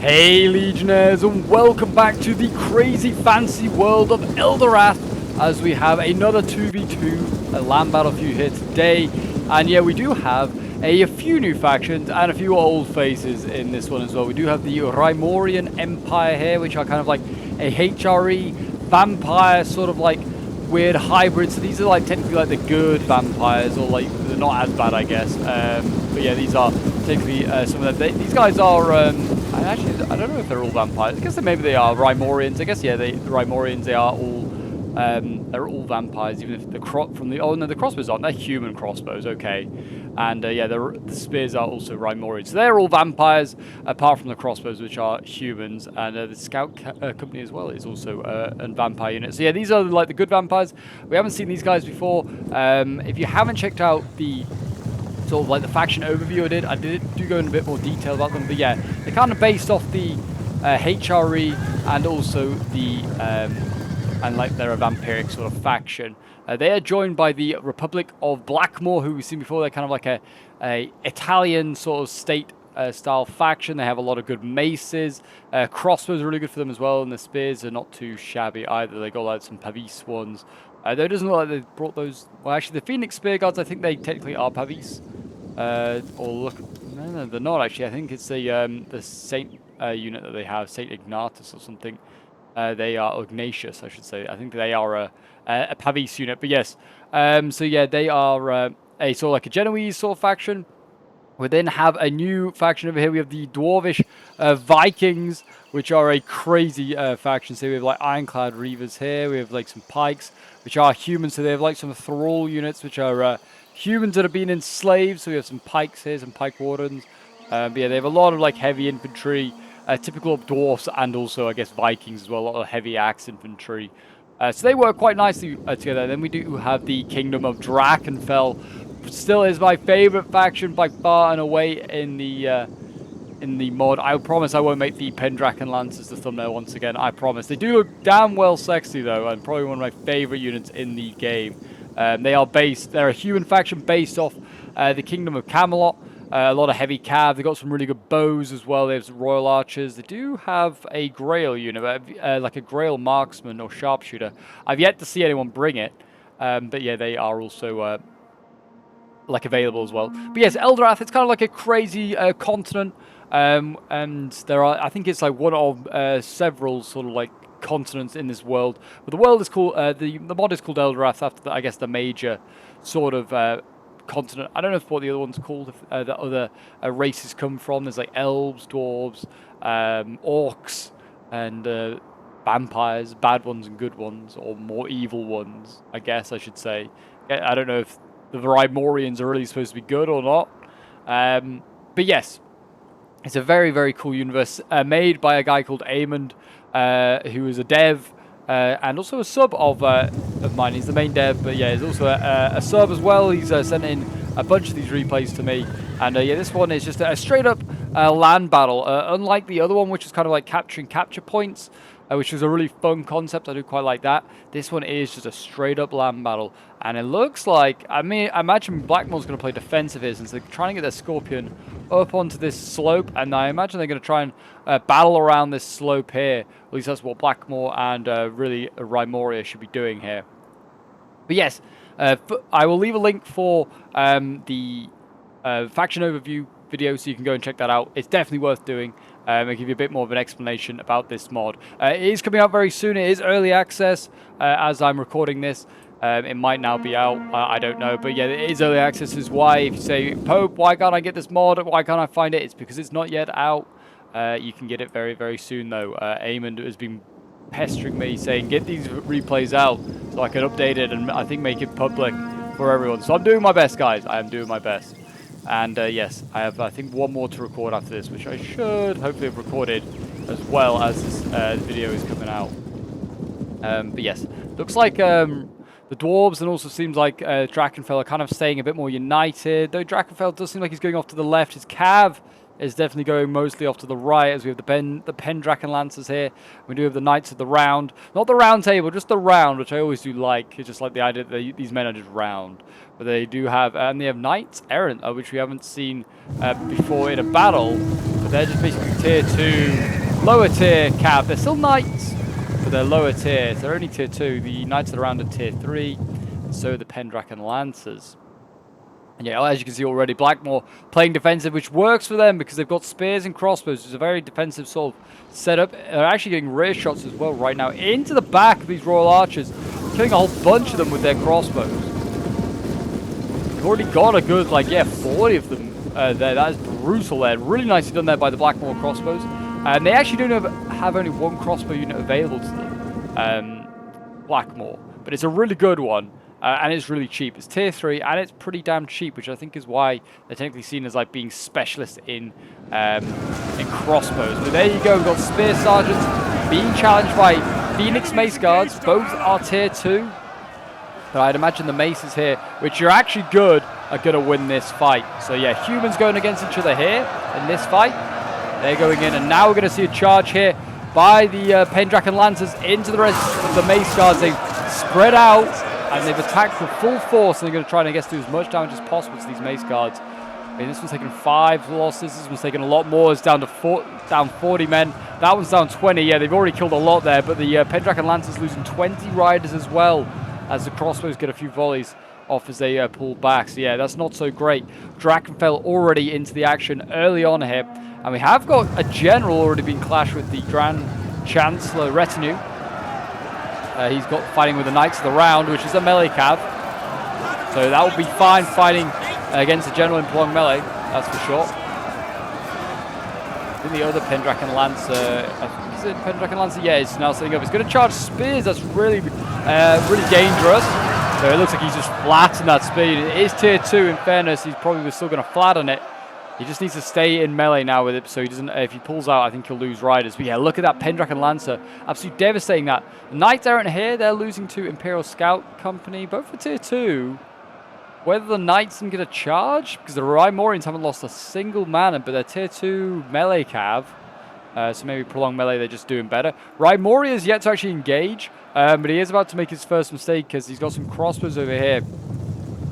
Hey Legionnaires, and welcome back to the crazy fancy world of Eldirath, as we have another 2v2 land battlefield here today. And yeah, we do have a few new factions and a few old faces in this one as well. We do have the Rymorian Empire here, which are kind of like a HRE vampire sort of like weird hybrid. So these are like technically like the good vampires, or like they're not as bad, I guess. But yeah, these are technically some of them. These guys are I don't know if they're all vampires. I guess maybe they are Rymorians. I guess yeah, the Rymorians, they are all they're all vampires. Even if the the crossbows aren't. They're human crossbows, okay. And yeah, the spears are also Rymorians. So they're all vampires, apart from the crossbows, which are humans. And the scout company as well is also a vampire unit. So yeah, these are like the good vampires. We haven't seen these guys before. If you haven't checked out the sort of like the faction overview I do go in a bit more detail about them, but yeah, they're kind of based off the HRE and also the and like they're a vampiric sort of faction. They are joined by the Republic of Blackmoor, who we've seen before. They're kind of like a Italian sort of state style faction. They have a lot of good maces. Crossbows are really good for them as well, and the spears are not too shabby either. They got like some Pavis ones. Though it doesn't look like they brought those. Well, actually, the Phoenix Spear Guards, I think they technically are Pavis. Or look, no, they're not actually. I think it's the Saint unit that they have, Saint Ignatius or something. They are Ignatius, I should say. I think they are a Pavis unit. But yes, so yeah, they are a sort of like a Genoese sort of faction. We then have a new faction over here. We have the Dwarvish Vikings, which are a crazy faction. So we have like ironclad reavers here. We have like some pikes, which are humans. So they have like some thrall units, which are humans that have been enslaved. So we have some pikes here, some pike wardens. But yeah, they have a lot of like heavy infantry, typical of dwarfs, and also I guess Vikings as well. A lot of heavy axe infantry. So they work quite nicely together. Then we do have the Kingdom of Drakenfell. Still is my favorite faction by far and away in the mod. I promise I won't make the Pendraken Lancers the thumbnail once again. I promise. They do look damn well sexy though, and probably one of my favorite units in the game. They're a human faction based off the Kingdom of Camelot. A lot of heavy cav. They've got some really good bows as well. They have some royal archers. They do have a Grail unit, like a Grail marksman or sharpshooter. I've yet to see anyone bring it, but yeah, they are also like available as well. But yes, Eldirath, it's kind of like a crazy continent, and there are, I think it's like one of several sort of like continents in this world. But the world is called the mod is called Eldirath after I guess the major sort of continent. I don't know what the other one's called, if the other races come from. There's like elves, dwarves, orcs, and vampires, bad ones and good ones, or more evil ones, I guess I should say. I don't know if the Rymorians are really supposed to be good or not. But yes, it's a very, very cool universe made by a guy called Amund, who is a dev and also a sub of mine. He's the main dev, but yeah, he's also a sub as well. He's sent in a bunch of these replays to me. And yeah, this one is just a straight up land battle. Unlike the other one, which is kind of like capturing capture points, which was a really fun concept. I do quite like that. This one is just a straight up land battle. And it looks like, I imagine Blackmoor's going to play defensive here, since they're trying to get their Scorpion up onto this slope. And I imagine they're going to try and battle around this slope here. At least that's what Blackmoor and really Rymoria should be doing here. But yes, I will leave a link for the faction overview video, so you can go and check that out. It's definitely worth doing. I'll give you a bit more of an explanation about this mod. It is coming out very soon. It is early access as I'm recording this. It might now be out. I don't know. But yeah, it is early access. This is why if you say, Pope, why can't I get this mod? Why can't I find it? It's because it's not yet out. You can get it very, very soon though. Amund has been pestering me saying, get these replays out so I can update it and I think make it public for everyone. So I'm doing my best, guys. I am doing my best. And yes, I have, I think, one more to record after this, which I should hopefully have recorded as well as this video is coming out. But yes, looks like the Dwarves, and also seems like Drakenfell are kind of staying a bit more united. Though Drakenfell does seem like he's going off to the left. His Cav is definitely going mostly off to the right, as we have the Pendraken Lancers here. We do have the Knights of the Round. Not the Round Table, just the Round, which I always do like. It's just like the idea that these men are just round. But they do have, and they have Knights Errant, which we haven't seen before in a battle. But they're just basically tier 2, lower tier cav. They're still knights, but they're lower tier. So they're only tier 2. The knights that are around are tier 3, and so are the Pendragon Lancers. And yeah, as you can see already, Blackmore playing defensive, which works for them because they've got spears and crossbows. It's a very defensive sort of setup. They're actually getting rear shots as well right now into the back of these Royal Archers, killing a whole bunch of them with their crossbows. They've already got a good, like, yeah, 40 of them there. That is brutal there. Really nicely done there by the Blackmore crossbows. And they actually don't have only one crossbow unit available to them, Blackmore. But it's a really good one. And it's really cheap. It's tier 3, and it's pretty damn cheap, which I think is why they're technically seen as like being specialists in crossbows. But there you go. We've got Spear Sergeants being challenged by Phoenix Mace Guards. Both are tier 2. But I'd imagine the Maces here, which are actually good, are going to win this fight. So yeah, humans going against each other here in this fight. They're going in, and now we're going to see a charge here by the Pendragon Lancers into the rest of the Mace Guards. They've spread out. And they've attacked with full force, and they're going to try and, I guess, do as much damage as possible to these Mace Guards. I mean, this one's taken 5 losses. This one's taken a lot more. It's down to 40 men. That one's down 20. Yeah, they've already killed a lot there, but the Pendragon Lancers losing 20 riders as well, as the crossbows get a few volleys off as they pull back. So yeah, that's not so great. Drakenfell already into the action early on here. And we have got a general already being clashed with the Grand Chancellor retinue. He's got fighting with the Knights of the Round, which is a melee cav. So that will be fine fighting against the general employing melee, that's for sure. I think the other Pendragon Lancer, is it Pendragon Lancer? Yeah, it's now setting up. It's going to charge spears. That's really, really dangerous. So it looks like he's just flat in that speed. It is tier 2 in fairness. He's probably still going to flatten it. He just needs to stay in melee now with it, so he doesn't. If he pulls out, I think he'll lose riders. But yeah, look at that Pendragon Lancer, absolutely devastating that. The Knights aren't here; they're losing to Imperial Scout Company, both for tier 2. Whether the Knights can get a charge, because the Rymorians haven't lost a single man, but they're tier 2 melee cav. So maybe prolonged melee, they're just doing better. Rymoria is yet to actually engage, but he is about to make his first mistake because he's got some crossbows over here.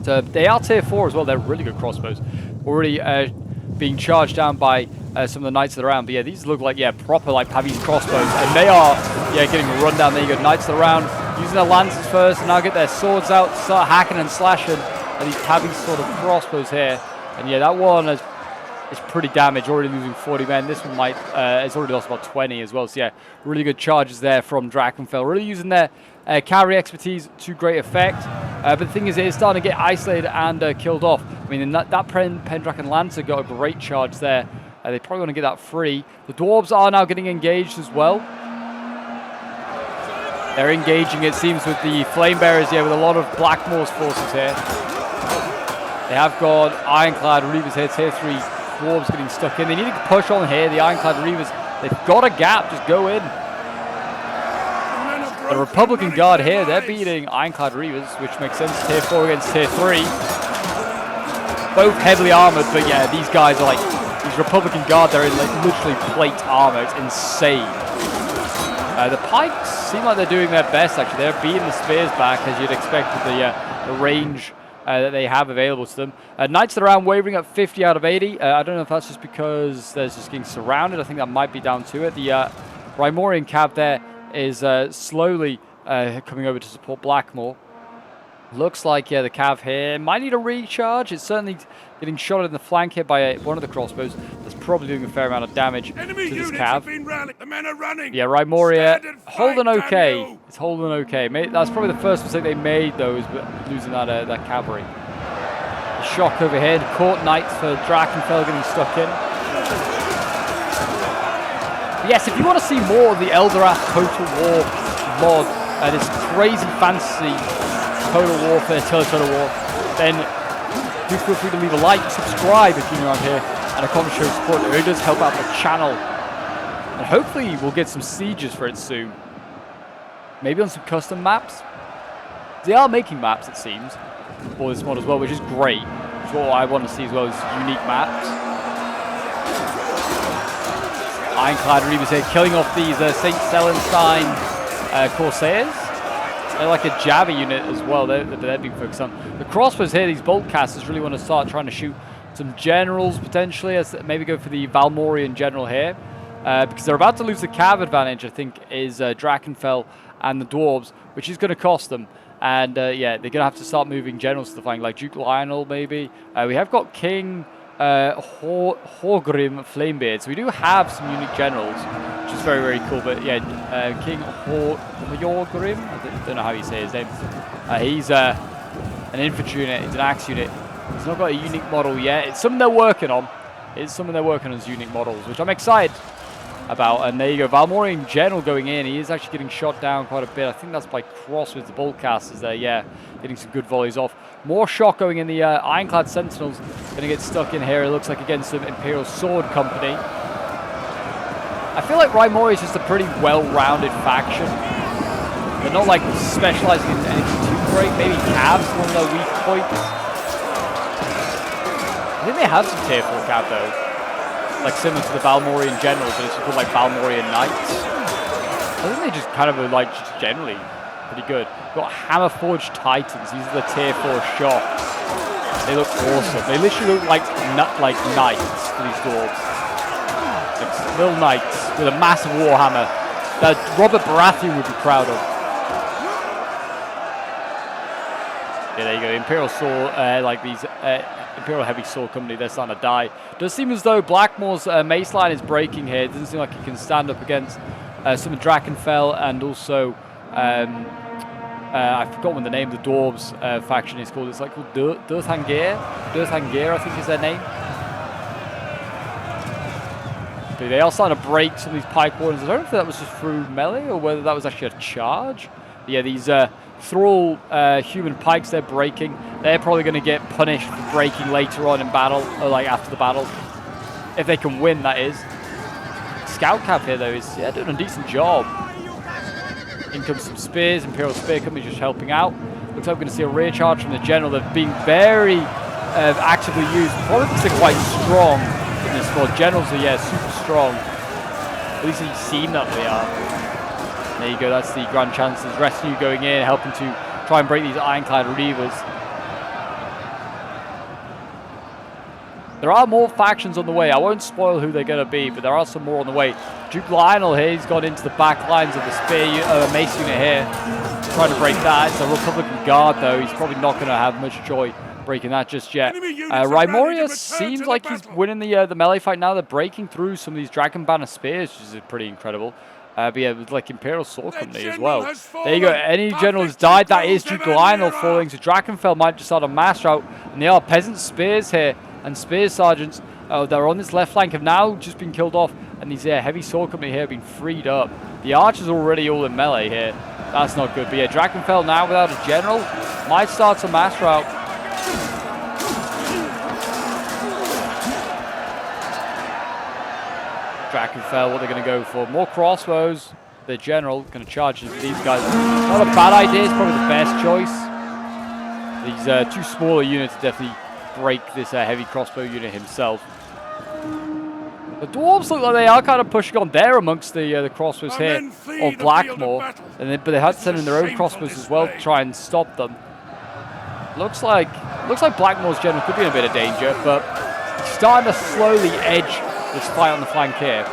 So they are tier 4 as well. They're really good crossbows. Already being charged down by some of the Knights of the Round. But yeah, these look like, yeah, proper like Pavi's crossbows. And they are, yeah, getting a run down. There you go, Knights of the Round using their lances first, and now get their swords out, start hacking and slashing at these Pavi's sort of crossbows here. And yeah, that one is pretty damaged, already losing 40 men. This one might, it's already lost about 20 as well. So yeah, really good charges there from Drakenfell. Really using their cavalry expertise to great effect. But the thing is, it is starting to get isolated and killed off. I mean, that Pendragon Lancer got a great charge there. They probably want to get that free. The Dwarves are now getting engaged as well. They're engaging, it seems, with the Flame Bearers here, with a lot of Blackmore's forces here. They have got Ironclad Reavers here, tier 3 Dwarves getting stuck in. They need to push on here, the Ironclad Reavers. They've got a gap, just go in. The Republican Guard here, they're beating Ironclad Reavers, which makes sense, tier 4 against tier 3. Both heavily armored, but yeah, these guys are like, these Republican Guard, they're in like literally plate armor. It's insane. The Pikes seem like they're doing their best, actually. They're beating the spears back, as you'd expect with the range that they have available to them. Knights of the Round wavering at 50 out of 80. I don't know if that's just because they're just getting surrounded. I think that might be down to it. The Rymorian cav there is slowly coming over to support Blackmore. Looks like, yeah, the cav here might need a recharge. It's certainly getting shot in the flank here by one of the crossbows. That's probably doing a fair amount of damage to this cav. The men are running. Yeah, Rymoria holding okay. It's holding okay. That's probably the first mistake they made, though, is losing that cavalry. The shock over here. The Court Knights for Drakenfell getting stuck in. Yes, if you want to see more of the Eldirath Total War mod, this crazy fantasy Total Warfare, Total War, then do feel free to leave a like, subscribe if you're new around here, and a comment show support. It really does help out the channel. And hopefully we'll get some sieges for it soon. Maybe on some custom maps. They are making maps, it seems, for this mod as well, which is great. Which is what I want to see as well, is unique maps. Ironclad Reavers here, killing off these St. Celestine Corsairs. They're like a Java unit as well, they're being focused on. The crossbows here, these bolt casters really want to start trying to shoot some generals potentially. Maybe go for the Valmorian general here. Because they're about to lose the cav advantage, I think, is Drakenfell and the Dwarves, which is going to cost them. And yeah, they're going to have to start moving generals to the flank, like Duke Lionel maybe. We have got King Horgrim Flamebeard, so we do have some unique generals, which is very, very cool. But yeah, King Horgrim, I don't know how you say his name. He's an infantry unit, he's an axe unit. He's not got a unique model yet. It's something they're working on. It's something they're working on as unique models, which I'm excited about. And there you go, Valmorian general going in. He is actually getting shot down quite a bit. I think that's by crosswiz, the boltcasters there. Yeah, getting some good volleys off. More shot going in. The Ironclad Sentinels going to get stuck in here. It looks like against the Imperial Sword Company. I feel like Rymori is just a pretty well-rounded faction. They're not like specializing in anything too great. Maybe Cav's one of their weak points. I think they have some tier 4 Cav though. Like similar to the Valmorian generals, but it's called like Valmorian Knights. I think they just kind of are like just generally pretty good. Got Hammerforged Titans. These are the tier 4 shot. They look awesome. They literally look like knights for these dwarves. Like little knights with a massive warhammer that Robert Baratheon would be proud of. Yeah, there you go. The Imperial Sword, like these Imperial Heavy Sword Company, they're starting to die. Does seem as though Blackmore's mace line is breaking here. It doesn't seem like he can stand up against some of Drakenfell and also I forgot what the name of the Dwarves faction is called. It's like called Durthangir. Durthangir, I think is their name. But they are starting to break some of these pike wardens. I don't know if that was just through melee or whether that was actually a charge. But yeah, these Thrall human pikes they're breaking. They're probably going to get punished for breaking later on in battle, or like after the battle. If they can win, that is. Scout Cav here, though, is doing a decent job. In comes some spears. Imperial Spear Company just helping out. Looks like we're going to see a rear charge from the general. They're being very actively used. Probably because they're quite strong in this squad. Generals are, yeah, super strong. At least you seem that they are. There you go, that's the Grand Chancellor's retinue going in, helping to try and break these ironclad reavers. There are more factions on the way. I won't spoil who they're going to be, but there are some more on the way. Duke Lionel here, he's gone into the back lines of the spear mace unit here, trying to break that. It's a Republican Guard, though. He's probably not going to have much joy breaking that just yet. Rymoria seems like he's winning the melee fight now. They're breaking through some of these Dragon Banner spears, which is pretty incredible. But yeah, with like Imperial Sword Company as well. There you go. Any general has died. That is Duke Lionel falling. So Drakenfell might just start a mass rout. And they are peasant spears here and spear sergeants that are on this left flank have now just been killed off. And these heavy sword company here have been freed up. The archers are already all in melee here. That's not good. But yeah, Drakenfell now without a general might start some mass rout. Drakenfell, what they're going to go for. More crossbows. The general going to charge into these guys. Not a bad idea. It's probably the best choice. These two smaller units definitely break this heavy crossbow unit himself. The dwarves look like they are kind of pushing on there amongst the crossbows here of Blackmore. But they had to send in their own crossbows as well to try and stop them. Looks like Blackmore's general could be in a bit of danger, but he's starting to slowly edge this fight on the flank here.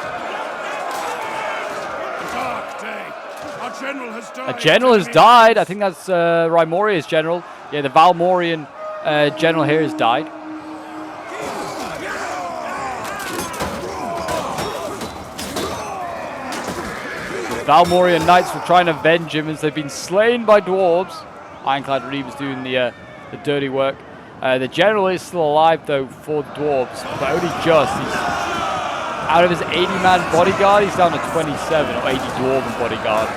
A general has died. I think that's Rymoria's general. Yeah, the Valmorian general here has died. The Valmorian knights were trying to avenge him as they've been slain by dwarves. Ironclad Reavers doing the dirty work. The general is still alive though for the dwarves, but only just. He's out of his 80-man bodyguard, he's down to 27, or 80 dwarven bodyguard.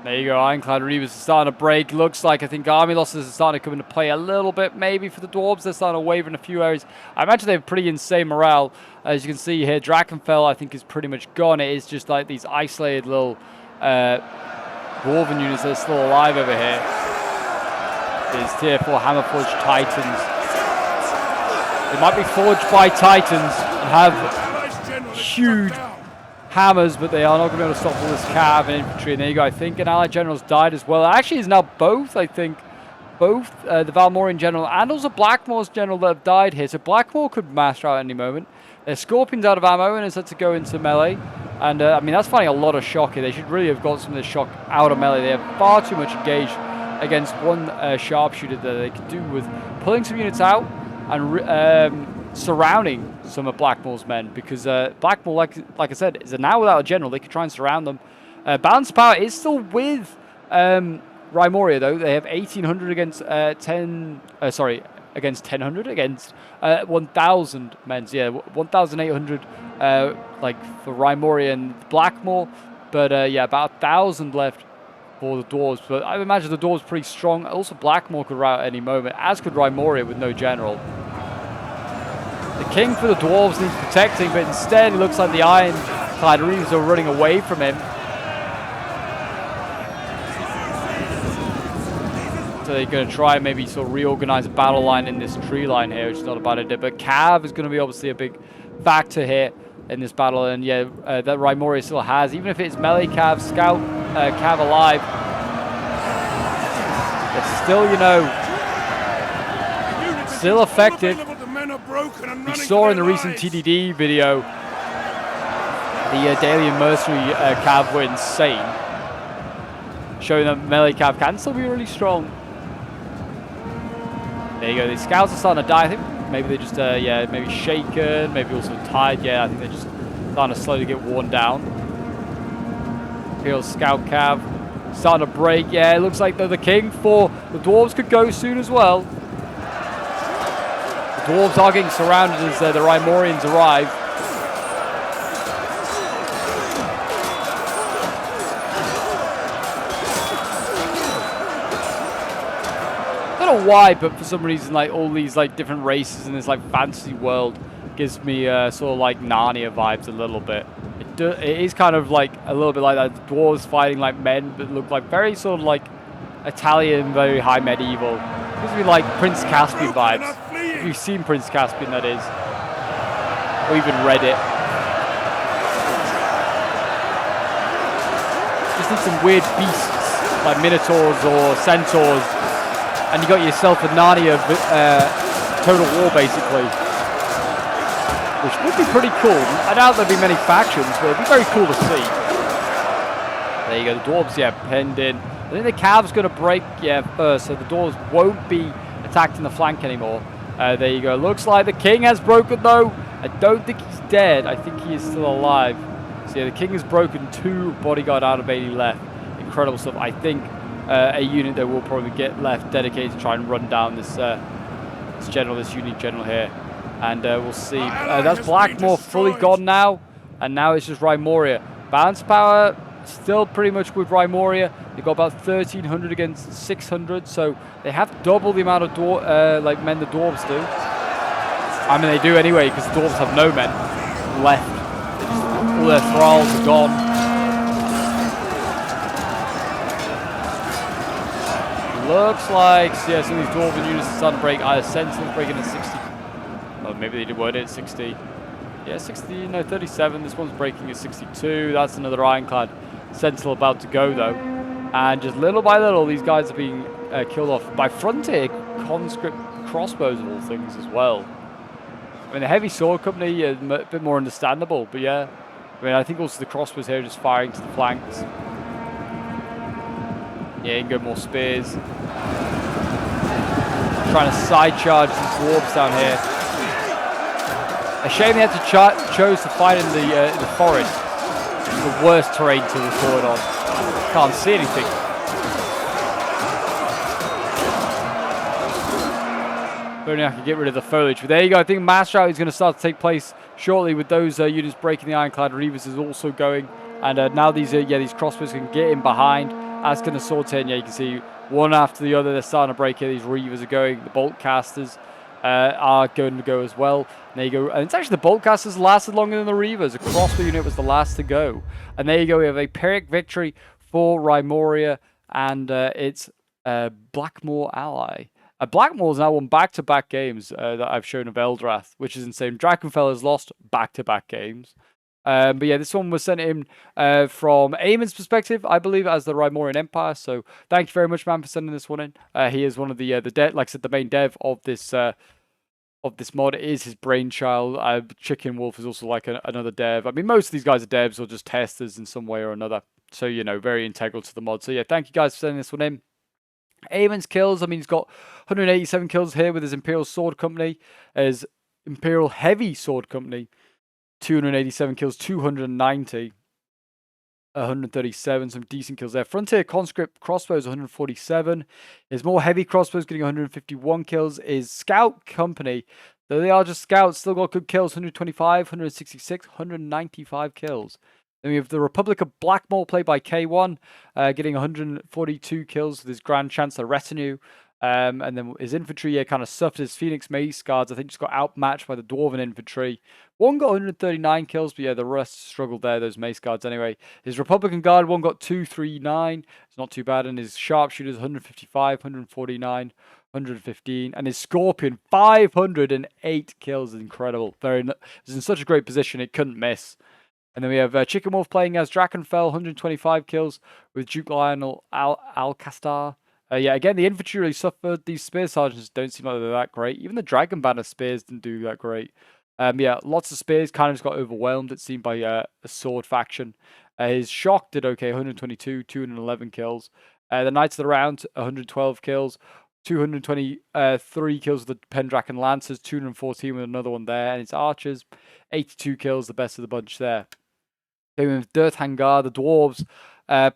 There you go, Ironclad Reavers are starting to break. Looks like, I think army losses are starting to come into play a little bit, maybe for the dwarves. They're starting to waver in a few areas. I imagine they have pretty insane morale. As you can see here, Drakenfell, I think, is pretty much gone. It is just like these isolated little Dwarven units that are still alive over here is tier 4 Hammer Forged Titans. They might be forged by Titans and have huge hammers, but they are not going to be able to stop all this cav and infantry. And there you go. I think an allied general's died as well. Actually, it's now both, I think. Both the Valmorian general and also Blackmore's general that have died here. So Blackmore could master out at any moment. Their Scorpion's out of ammo and is set to go into melee. And I mean, that's finding a lot of shock here. They should really have got some of the shock out of melee. They have far too much engaged against one sharpshooter that they could do with pulling some units out and surrounding some of Blackmore's men. Because Blackmore, like I said, is now without a general. They could try and surround them. Balance power is still with Rymoria, though. They have 1,800 against against 1,000 against 1,000 men. So, yeah, 1,800 like for Rymoria and Blackmore, but yeah, about 1,000 left for the Dwarves. But I imagine the Dwarves pretty strong. Also, Blackmore could rout at any moment, as could Rymoria with no general. The king for the Dwarves needs protecting, but instead it looks like the Ironclad Reavers are running away from him. So they're going to try and maybe sort of reorganize a battle line in this tree line here, which is not a bad idea. But Cav is going to be obviously a big factor here in this battle. And yeah, that Rymoria still has, even if it's melee Cav, scout Cav alive, it's still, you know, still effective. We saw in the recent TDD video, the Dalian Mercenary Cav were insane, showing that melee Cav can still be really strong. There you go, the scouts are starting to die. I think maybe they just, yeah, maybe shaken, maybe also tired. Yeah, I think they're just starting to slowly get worn down. Imperial Scout Cav starting to break. Yeah, it looks like the king for the Dwarves could go soon as well. The Dwarves are getting surrounded as the Rymorians arrive. I don't know why, but for some reason, like all these like different races in this like fantasy world gives me sort of like Narnia vibes a little bit. It is kind of like a little bit like that. The dwarves fighting like men, but look like very sort of like Italian, very high medieval. Gives me like Prince Caspian vibes. If you've seen Prince Caspian, that is, or even read it. Just need some weird beasts like minotaurs or centaurs. And you got yourself a Narnia Total War, basically. Which would be pretty cool. I doubt there'd be many factions, but it'd be very cool to see. There you go, the Dwarves, yeah, penned in. I think the Cav's going to break, yeah, first, so the Dwarves won't be attacked in the flank anymore. There you go. Looks like the King has broken, though. I don't think he's dead. I think he is still alive. So, yeah, the King has broken 2 bodyguard out of 80 left. Incredible stuff. I think a unit that will probably get left dedicated to try and run down this this unique general here, and we'll see. That's Blackmore fully gone now, and now it's just Rymoria. Balance power still pretty much with Rymoria. They've got about 1,300 against 600, so they have double the amount of like men the Dwarves do. I mean, they do anyway, because the Dwarves have no men left. All their thralls are gone. Looks like, yeah, some of these Dwarven units are starting to break. Either Sentinel's breaking at 60. Oh, maybe they weren't at 60. Yeah, 60, no, 37. This one's breaking at 62. That's another Ironclad Sentinel about to go, though. And just little by little, these guys are being killed off by Frontier conscript crossbows of all things as well. I mean, the heavy sword company is a bit more understandable, but yeah. I mean, I think also the crossbows here are just firing to the flanks. Yeah, you can go more spears. Trying to side charge these dwarves down here. A shame they had to chose to fight in the forest. It's the worst terrain to record on. Can't see anything. If only I could get rid of the foliage. But there you go. I think master out is going to start to take place shortly with those units breaking. The Ironclad Reavers is also going, and now these these crossbows can get in behind. As can the sword turn. Yeah, you can see one after the other they're starting to break here. These Reavers are going. The bolt casters are going to go as well. And there you go. And it's actually the bolt casters lasted longer than the Reavers. The crossbow unit was the last to go. And there you go. We have a Pyrrhic victory for Rymoria, and it's Blackmoor ally. Blackmoor's now won back-to-back games that I've shown of Eldirath, which is insane. Drakenfell has lost back-to-back games. But yeah, this one was sent in from Eamon's perspective, I believe, as the Rymorian Empire. So thank you very much, man, for sending this one in. He is one of the like I said, the main dev of this mod. It is his brainchild. Chicken Wolf is also like another dev. I mean, most of these guys are devs or just testers in some way or another. So, you know, very integral to the mod. So yeah, thank you guys for sending this one in. Eamon's kills, I mean, he's got 187 kills here with his Imperial Sword Company, his Imperial Heavy Sword Company, 287 kills, 290, 137, some decent kills there. Frontier Conscript Crossbows, 147. His more heavy crossbows getting 151 kills. His Scout Company, though they are just scouts, still got good kills, 125, 166, 195 kills. Then we have the Republic of Blackmoor, played by K1, getting 142 kills with his Grand Chancellor Retinue. And then his infantry kind of suffered. His Phoenix Mace Guards, I think, just got outmatched by the Dwarven infantry. One got 139 kills, but yeah, the rest struggled there, those Mace Guards anyway. His Republican Guard, one got 239. It's not too bad. And his Sharpshooters, 155, 149, 115. And his Scorpion, 508 kills. Incredible. It was in such a great position, it couldn't miss. And then we have Chicken Wolf playing as Drakenfell, 125 kills with Duke Lionel Alcastar. Yeah, again, the infantry really suffered. These spear sergeants don't seem like they're that great. Even the Dragon Banner spears didn't do that great. Yeah, lots of spears kind of just got overwhelmed, it seemed, by a sword faction. His Shock did okay, 122, 211 kills. The Knights of the Round, 112 kills. 223 kills with the Pendragon Lancers, 214 with another one there. And his Archers, 82 kills, the best of the bunch there. Came with Dirt Hangar, the Dwarves,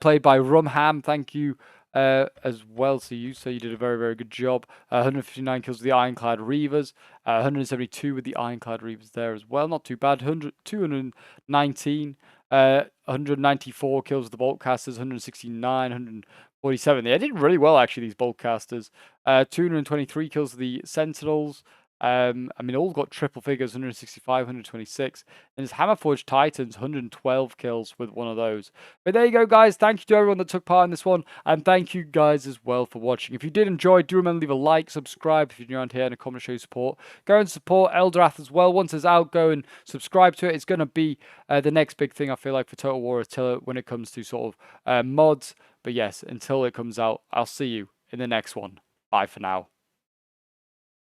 played by Rumham. Thank you as well to you. So you did a very, very good job. 159 kills with the Ironclad Reavers. 172 with the Ironclad Reavers there as well. Not too bad. 219. 194 kills with the Boltcasters. 169. 147. They did really well, actually, these Boltcasters. 223 kills with the Sentinels. I mean, all got triple figures, 165, 126. And his Hammerforged Titans, 112 kills with one of those. But there you go, guys. Thank you to everyone that took part in this one. And thank you guys as well for watching. If you did enjoy, do remember to leave a like, subscribe if you're new around here, and a comment to show your support. Go and support Eldirath as well. Once it's out, go and subscribe to it. It's going to be the next big thing, I feel like, for Total War when it comes to sort of mods. But yes, until it comes out, I'll see you in the next one. Bye for now.